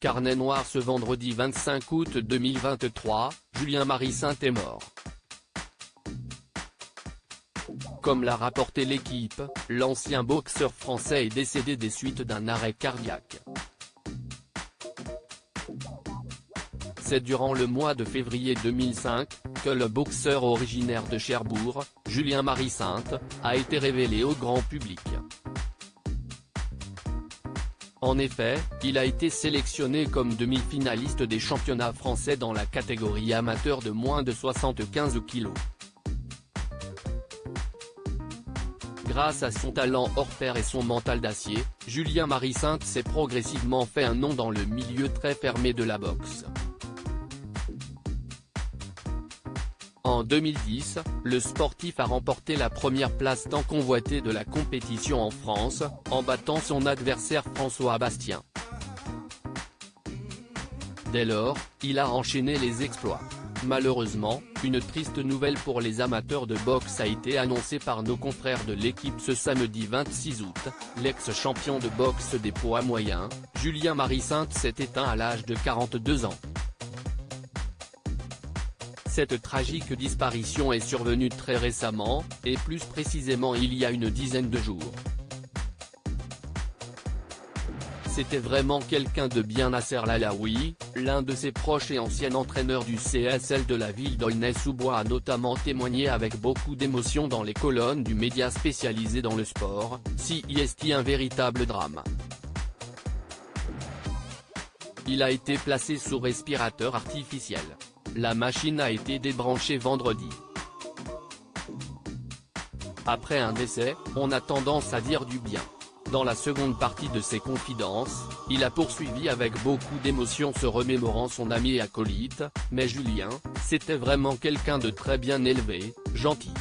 Carnet noir. Ce vendredi 25 août 2023, Julien Marie-Saint est mort. Comme l'a rapporté l'équipe, l'ancien boxeur français est décédé des suites d'un arrêt cardiaque. C'est durant le mois de février 2005, que le boxeur originaire de Cherbourg, Julien Marie-Saint, a été révélé au grand public. En effet, il a été sélectionné comme demi-finaliste des championnats français dans la catégorie amateur de moins de 75 kg. Grâce à son talent hors pair et son mental d'acier, Julien Marie-Saint s'est progressivement fait un nom dans le milieu très fermé de la boxe. En 2010, le sportif a remporté la première place tant convoitée de la compétition en France, en battant son adversaire François Bastien. Dès lors, il a enchaîné les exploits. Malheureusement, une triste nouvelle pour les amateurs de boxe a été annoncée par nos confrères de l'équipe ce samedi 26 août, l'ex-champion de boxe des poids moyens, Julien Marie-Saint s'est éteint à l'âge de 42 ans. Cette tragique disparition est survenue très récemment, et plus précisément il y a une dizaine de jours. C'était vraiment quelqu'un de bien. Nasser Lalaoui, l'un de ses proches et ancien entraîneur du CSL de la ville d'Aulnay-sous-Bois, a notamment témoigné avec beaucoup d'émotion dans les colonnes du média spécialisé dans le sport, CIST. Un véritable drame. Il a été placé sous respirateur artificiel. La machine a été débranchée vendredi. Après un décès, on a tendance à dire du bien. Dans la seconde partie de ses confidences, il a poursuivi avec beaucoup d'émotion se remémorant son ami et acolyte, mais Julien, c'était vraiment quelqu'un de très bien élevé, gentil.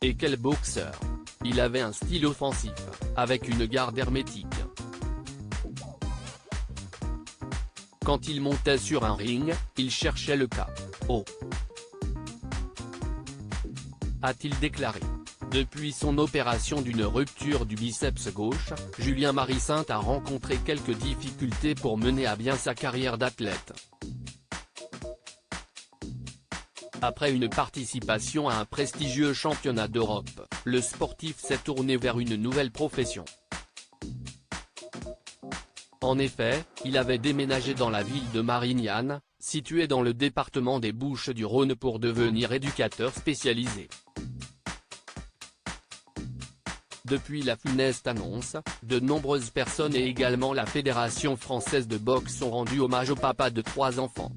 Et quel boxeur! Il avait un style offensif, avec une garde hermétique. Quand il montait sur un ring, il cherchait le KO. A-t-il déclaré. Depuis son opération d'une rupture du biceps gauche, Julien Marie-Saint a rencontré quelques difficultés pour mener à bien sa carrière d'athlète. Après une participation à un prestigieux championnat d'Europe, le sportif s'est tourné vers une nouvelle profession. En effet, il avait déménagé dans la ville de Marignane, située dans le département des Bouches-du-Rhône, pour devenir éducateur spécialisé. Depuis la funeste annonce, de nombreuses personnes et également la Fédération française de boxe ont rendu hommage au papa de 3 enfants.